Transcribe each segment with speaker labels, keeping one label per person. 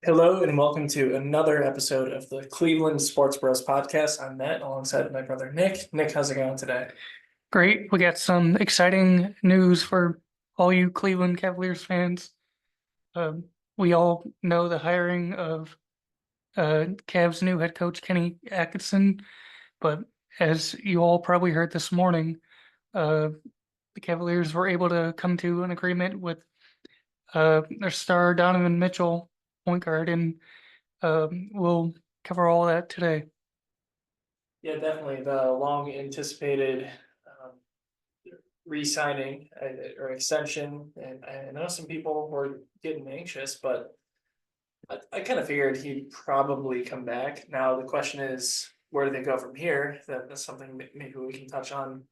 Speaker 1: Hello and welcome to another episode of the Cleveland Sports Bros podcast. I'm Matt alongside my brother Nick. Nick, how's it going today?
Speaker 2: Great. We got some exciting news for all you Cleveland Cavaliers fans. Um, we all know the hiring of Cavs' new head coach, Kenny Atkinson, but as you all probably heard this morning, uh, the Cavaliers were able to come to an agreement with their star Donovan Mitchell, point guard, and we'll cover all that today.
Speaker 1: Yeah, definitely the long anticipated um, re-signing or extension. And I know some people were getting anxious, but I kind of figured he'd probably come back. Now the question is, where do they go from here? That's something that maybe we can touch on.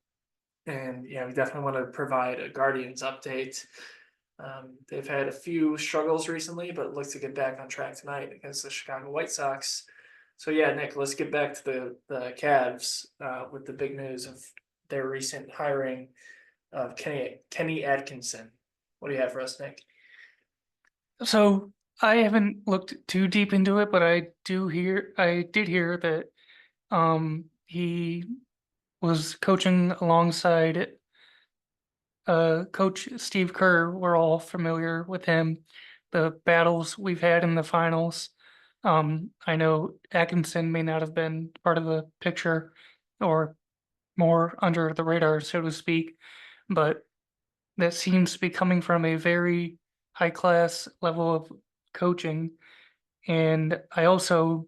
Speaker 1: And yeah, we definitely want to provide a Guardians update. They've had a few struggles recently, but look to get back on track tonight against the Chicago White Sox. So yeah, Nick, let's get back to the Cavs with the big news of their recent hiring of Kenny Atkinson. What do you have for us, Nick?
Speaker 2: So I haven't looked too deep into it, but I did hear that he was coaching alongside Coach Steve Kerr. We're all familiar with him, the battles we've had in the finals. I know Atkinson may not have been part of the picture or more under the radar, so to speak, but that seems to be coming from a very high class level of coaching. And I also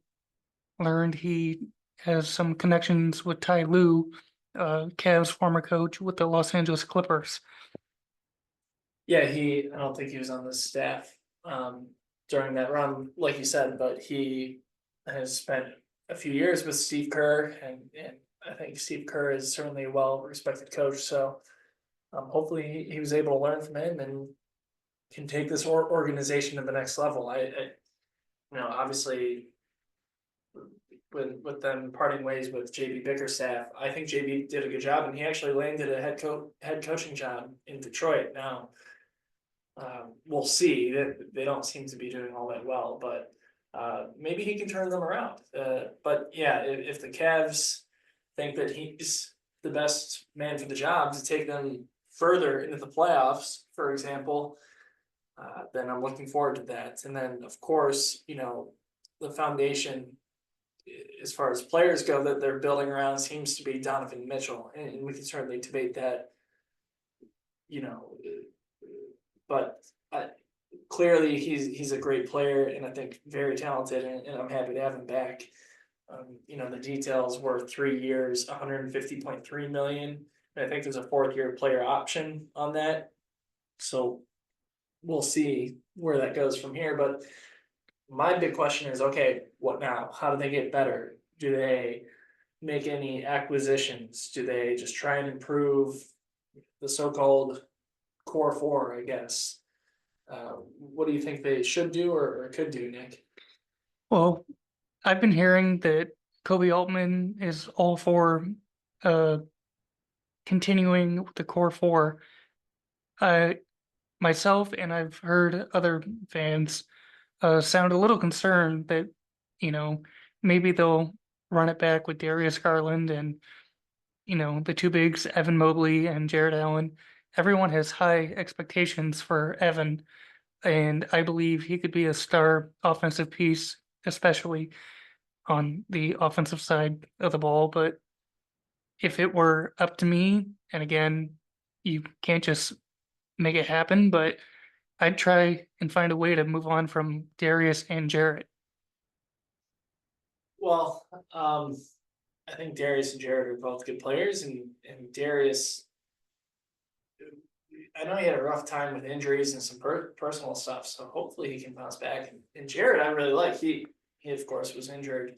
Speaker 2: learned he has some connections with Ty Lue, Cavs' former coach with the Los Angeles Clippers.
Speaker 1: Yeah, I don't think he was on the staff um, during that run, like you said, but he has spent a few years with Steve Kerr, and I think Steve Kerr is certainly a well-respected coach. So hopefully he was able to learn from him and can take this organization to the next level. Obviously, with them parting ways with JB Bickerstaff, I think JB did a good job, and he actually landed a head coaching job in Detroit. Now, we'll see. They don't seem to be doing all that well, but maybe he can turn them around. But yeah, if the Cavs think that he's the best man for the job to take them further into the playoffs, for example, then I'm looking forward to that. And then, of course, the foundation as far as players go that they're building around seems to be Donovan Mitchell, and we can certainly debate that, you know, but clearly he's a great player and I think very talented, and I'm happy to have him back. The details were 3 years, 150.3 million. And I think there's a fourth year player option on that. So we'll see where that goes from here. But my big question is, okay, what now? How do they get better? Do they make any acquisitions? Do they just try and improve the so-called core four, I guess? What do you think they should do or could do, Nick?
Speaker 2: Well, I've been hearing that Kobe Altman is all for uh, continuing with the core four. I myself and I've heard other fans sound a little concerned that, you know, maybe they'll run it back with Darius Garland and, the two bigs, Evan Mobley and Jared Allen. Everyone has high expectations for Evan, and I believe he could be a star offensive piece, especially on the offensive side of the ball. But if it were up to me, and again, you can't just make it happen, but I'd try and find a way to move on from Darius and Jarrett.
Speaker 1: Well, I think Darius and Jared are both good players, and Darius, I know he had a rough time with injuries and some personal stuff, so hopefully he can bounce back. And Jared, I really like. He of course was injured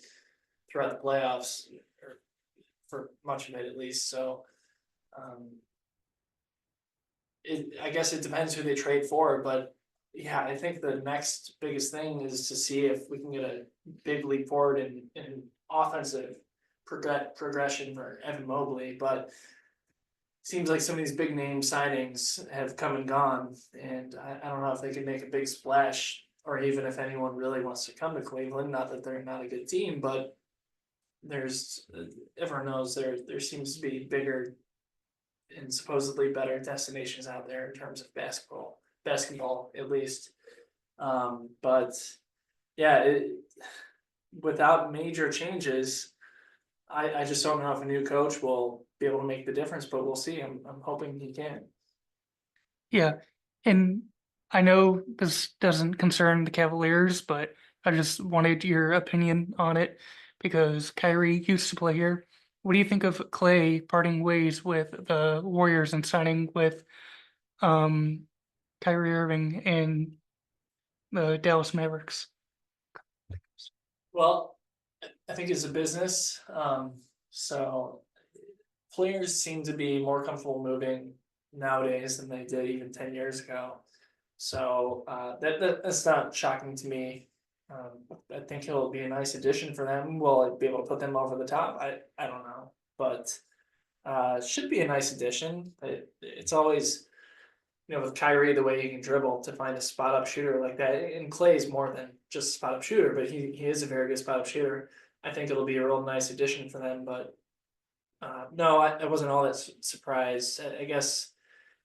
Speaker 1: throughout the playoffs, or for much of it at least. So, um, I guess it depends who they trade for, but yeah, I think the next biggest thing is to see if we can get a big leap forward in offensive progression for Evan Mobley. But seems like some of these big name signings have come and gone, and I don't know if they can make a big splash or even if anyone really wants to come to Cleveland, not that they're not a good team, but there's everyone knows there seems to be bigger and supposedly better destinations out there in terms of basketball at least. But yeah, without major changes, I just don't know if a new coach will be able to make the difference, but we'll see. I'm hoping he can.
Speaker 2: Yeah, and I know this doesn't concern the Cavaliers, but I just wanted your opinion on it because Kyrie used to play here. What do you think of Clay parting ways with the Warriors and signing with um Kyrie Irving and the Dallas Mavericks?
Speaker 1: Well, I think it's a business. So players seem to be more comfortable moving nowadays than they did even 10 years ago. So that's not shocking to me. I think he'll be a nice addition for them. Will it be able to put them over the top? I don't know, but should be a nice addition. It's always, with Kyrie, the way he can dribble to find a spot up shooter like that. And Clay's more than just a spot up shooter, but he is a very good spot up shooter. I think it'll be a real nice addition for them. But no, I wasn't all that surprised. I guess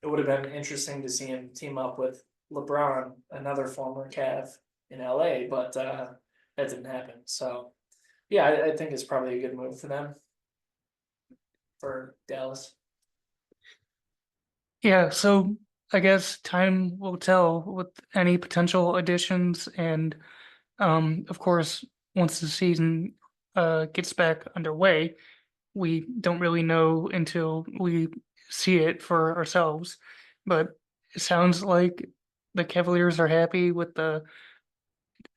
Speaker 1: it would have been interesting to see him team up with LeBron, another former Cav in LA, but that didn't happen. So yeah, I think it's probably a good move for them, for Dallas.
Speaker 2: Yeah, so I guess time will tell with any potential additions, and of course, once the season gets back underway, we don't really know until we see it for ourselves. But it sounds like the Cavaliers are happy with the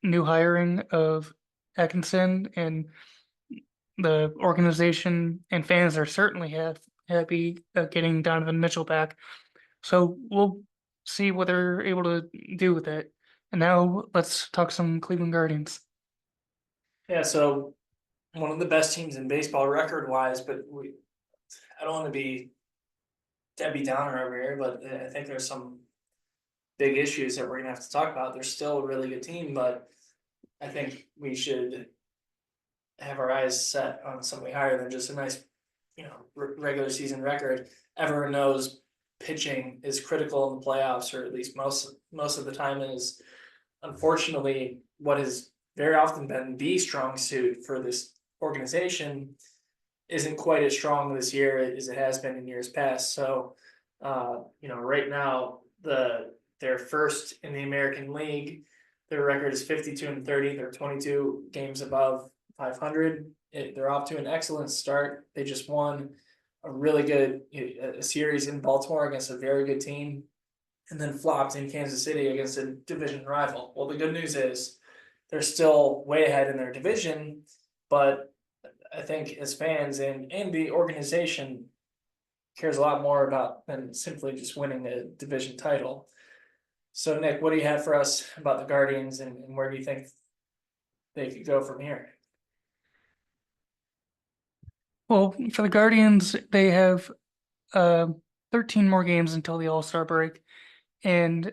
Speaker 2: new hiring of Atkinson, and the organization and fans are certainly happy getting Donovan Mitchell back. So we'll see what they're able to do with it. And now let's talk some Cleveland Guardians.
Speaker 1: Yeah, so one of the best teams in baseball record wise, but I don't want to be Debbie Downer over here, but I think there's some big issues that we're gonna have to talk about. They're still a really good team, but I think we should have our eyes set on something higher than just a nice, regular season record. Everyone knows pitching is critical in the playoffs, or at least most of the time is. Unfortunately, what has very often been the strong suit for this organization isn't quite as strong this year as it has been in years past. So, right now they're first in the American League. Their record is 52-30. They're 22 games above 500. They're off to an excellent start. They just won a really good a series in Baltimore against a very good team, and then flopped in Kansas City against a division rival. Well, the good news is they're still way ahead in their division, but I think as fans and the organization cares a lot more about than simply just winning a division title. So Nick, what do you have for us about the Guardians, and where do you think they could go from here?
Speaker 2: Well, for the Guardians, they have uh, 13 more games until the All-Star break. And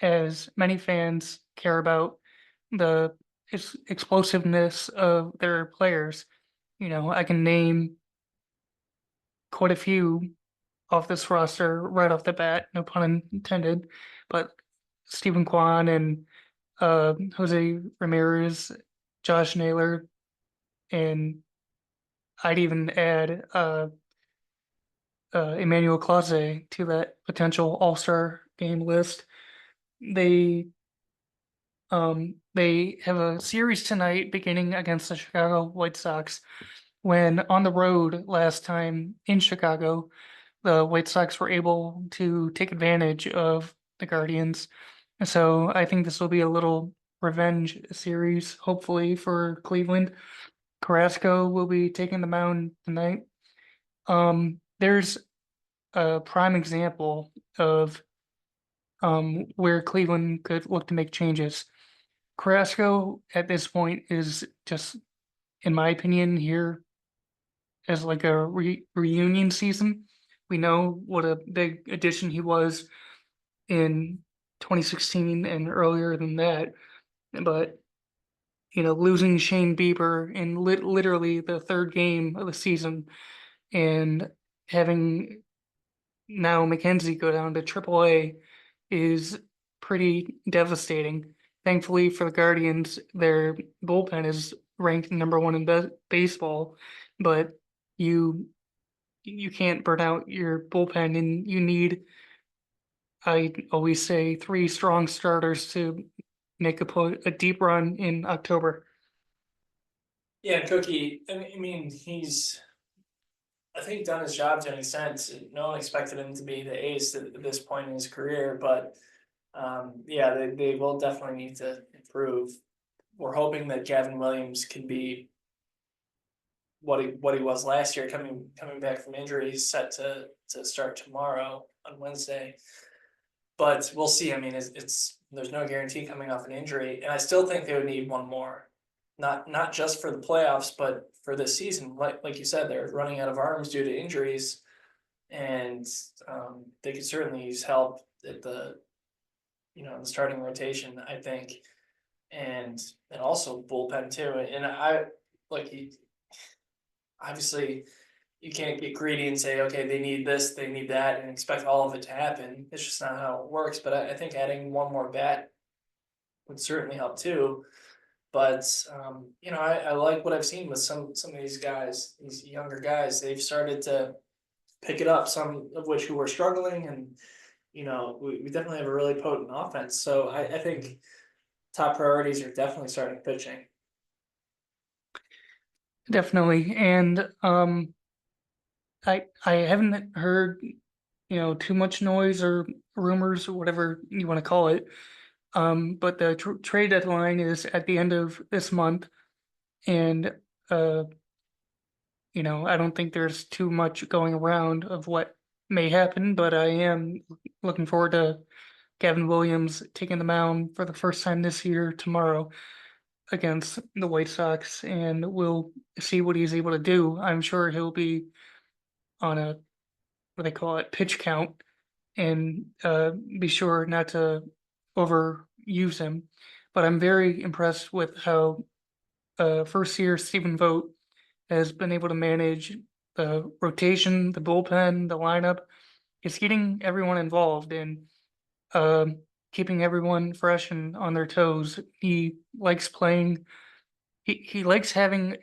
Speaker 2: as many fans care about the explosiveness of their players, I can name quite a few off this roster right off the bat, no pun intended, but Stephen Kwan and Jose Ramirez, Josh Naylor, and I'd even add Emmanuel Clase to that potential All-Star game list. They have a series tonight beginning against the Chicago White Sox. When on the road last time in Chicago, the White Sox were able to take advantage of the Guardians. So I think this will be a little revenge series, hopefully, for Cleveland. Carrasco will be taking the mound tonight. There's a prime example of where Cleveland could look to make changes. Carrasco at this point is just, in my opinion, here as like a reunion season. We know what a big addition he was in 2016 and earlier than that. but losing Shane Bieber in literally the third game of the season and having now McKenzie go down to AAA is pretty devastating. Thankfully for the Guardians, their bullpen is ranked number one in baseball, but you you can't burn out your bullpen, and you need, I always say, three strong starters to make a deep run in October.
Speaker 1: Yeah, Cookie, I mean, he's, I think, done his job to an extent. No one expected him to be the ace at this point in his career, but yeah, they will definitely need to improve. We're hoping that Gavin Williams can be what he was last year, coming back from injury. He's set to start tomorrow on Wednesday, but we'll see. I mean, it's there's no guarantee coming off an injury, and I still think they would need one more, not just for the playoffs, but for this season. Like you said, they're running out of arms due to injuries, and they could certainly use help at the starting rotation, I think, and also bullpen too. And I like he obviously you can't get greedy and say, okay, they need this, they need that, and expect all of it to happen. It's just not how it works. But I think adding one more bat would certainly help too. But I like what I've seen with some of these guys, these younger guys. They've started to pick it up. Some of which who were struggling, and we definitely have a really potent offense. So I think top priorities are definitely starting pitching.
Speaker 2: Definitely. And I haven't heard, too much noise or rumors or whatever you want to call it. But the trade deadline is at the end of this month, and uh, I don't think there's too much going around of what may happen, but I am looking forward to Gavin Williams taking the mound for the first time this year tomorrow against the White Sox, and we'll see what he's able to do. I'm sure he'll be on a what they call it pitch count, and be sure not to overuse him. But I'm very impressed with how first year Stephen Vogt has been able to manage the rotation, the bullpen, the lineup. It's getting everyone involved and keeping everyone fresh and on their toes. He likes playing. He likes having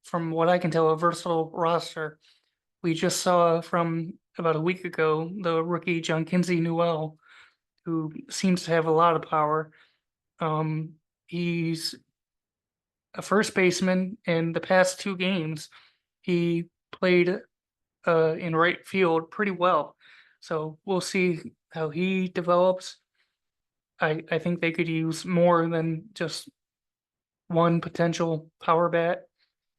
Speaker 2: from what I can tell, a versatile roster. We just saw from about a week ago the rookie John Kinsey Newell, who seems to have a lot of power. He's a first baseman. In the past two games, he played in right field pretty well. So we'll see how he develops. I think they could use more than just one potential power bat,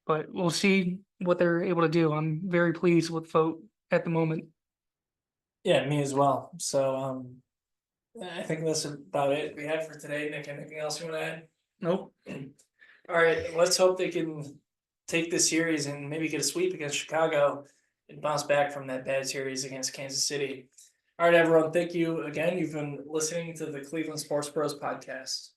Speaker 2: but we'll see what they're able to do. I'm very pleased with Vogt at the moment.
Speaker 1: Yeah, me as well. So I think that's about it we had for today. Nick, anything else you want to add?
Speaker 2: Nope.
Speaker 1: All right, let's hope they can take this series and maybe get a sweep against Chicago and bounce back from that bad series against Kansas City. All right, everyone, thank you again. You've been listening to the Cleveland Sports Bros podcast.